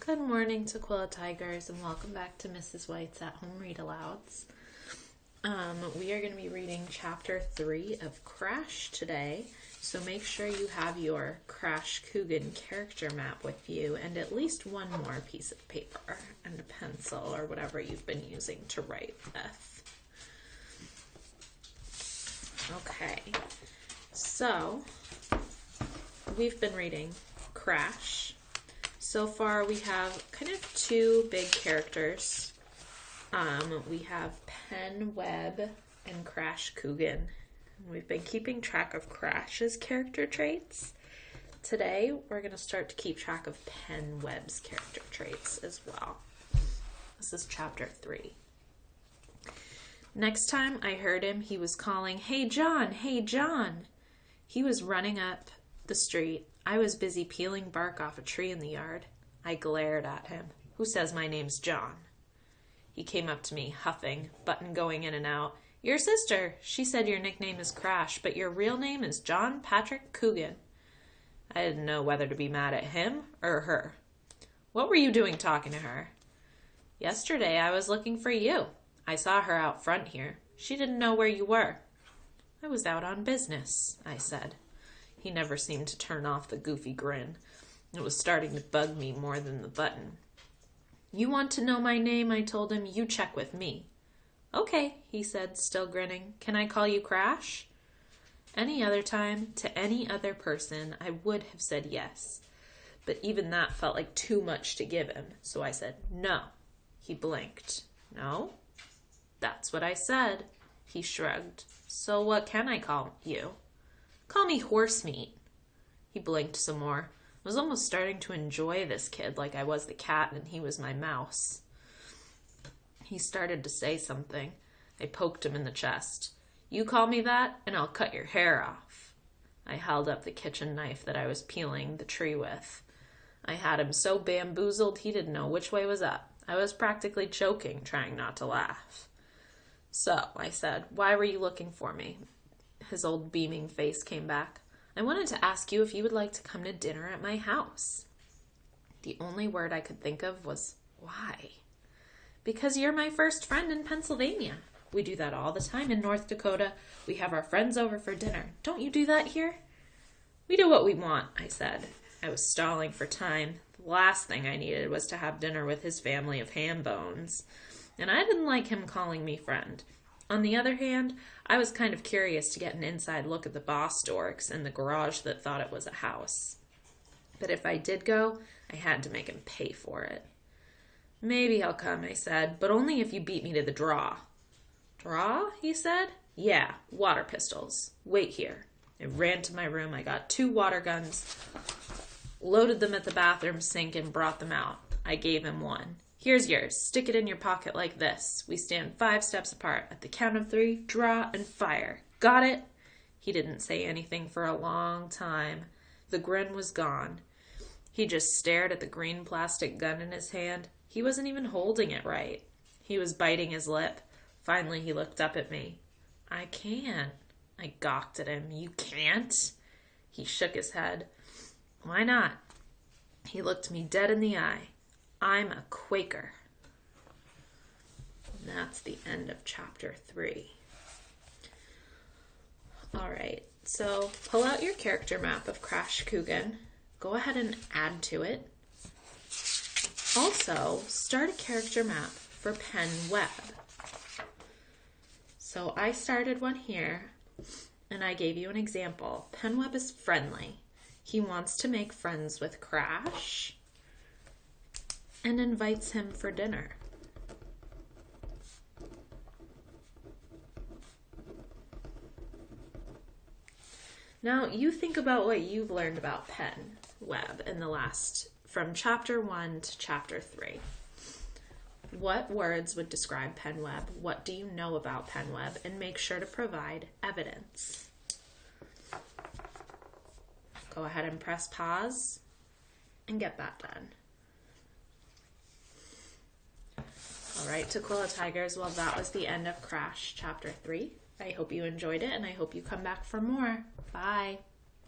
Good morning, Tukwila Tigers, and welcome back to Mrs. White's At Home Read Alouds. We are going to be reading Chapter 3 of Crash today, so make sure you have your Crash Coogan character map with you and at least one more piece of paper and a pencil or whatever you've been using to write with. Okay, so we've been reading Crash. So far we have kind of two big characters. We have Pen Webb and Crash Coogan. We've been keeping track of Crash's character traits. Today we're going to start to keep track of Pen Webb's character traits as well. This is Chapter 3. Next time I heard him, he was calling, "Hey John, hey John." He was running up the street. I was busy peeling bark off a tree in the yard. I glared at him. "Who says my name's John?" He came up to me, huffing, button going in and out. "Your sister. She said your nickname is Crash, but your real name is John Patrick Coogan." I didn't know whether to be mad at him or her. "What were you doing talking to her?" "Yesterday I was looking for you. I saw her out front here. She didn't know where you were." "I was out on business," I said. He never seemed to turn off the goofy grin. It was starting to bug me more than the button. "You want to know my name?" I told him. "You check with me." "Okay," he said, still grinning. "Can I call you Crash?" Any other time, to any other person, I would have said yes. But even that felt like too much to give him, so I said, "No." He blinked. "No?" "That's what I said." He shrugged. "So what can I call you?" "Call me Horsemeat." He blinked some more. I was almost starting to enjoy this kid like I was the cat and he was my mouse. He started to say something. I poked him in the chest. "You call me that, and I'll cut your hair off." I held up the kitchen knife that I was peeling the tree with. I had him so bamboozled he didn't know which way was up. I was practically choking, trying not to laugh. "So," I said, "why were you looking for me?" His old beaming face came back. "I wanted to ask you if you would like to come to dinner at my house." The only word I could think of was, "Why?" "Because you're my first friend in Pennsylvania. We do that all the time in North Dakota. We have our friends over for dinner. Don't you do that here?" "We do what we want," I said. I was stalling for time. The last thing I needed was to have dinner with his family of ham bones. And I didn't like him calling me friend. On the other hand, I was kind of curious to get an inside look at the boss dorks and the garage that thought it was a house. But if I did go, I had to make him pay for it. "Maybe I'll come," I said, "but only if you beat me to the draw." "Draw?" he said. "Yeah, water pistols. Wait here." I ran to my room. I got 2 water guns, loaded them at the bathroom sink, and brought them out. I gave him one. "Here's yours. Stick it in your pocket like this. We stand 5 steps apart. At the count of 3, draw and fire. Got it?" He didn't say anything for a long time. The grin was gone. He just stared at the green plastic gun in his hand. He wasn't even holding it right. He was biting his lip. Finally, he looked up at me. "I can't." I gawked at him. "You can't?" He shook his head. "Why not?" He looked me dead in the eye. "I'm a Quaker." And that's the end of Chapter 3. All right, so pull out your character map of Crash Coogan. Go ahead and add to it. Also, start a character map for Pen Webb. So I started one here, and I gave you an example. Pen Webb is friendly. He wants to make friends with Crash and invites him for dinner. Now, you think about what you've learned about Pen Webb in the from Chapter 1 to Chapter 3. What words would describe Pen Webb? What do you know about Pen Webb? And make sure to provide evidence. Go ahead and press pause and get that done. All right, Tukwila Tigers, well, that was the end of Crash Chapter 3. I hope you enjoyed it, and I hope you come back for more. Bye.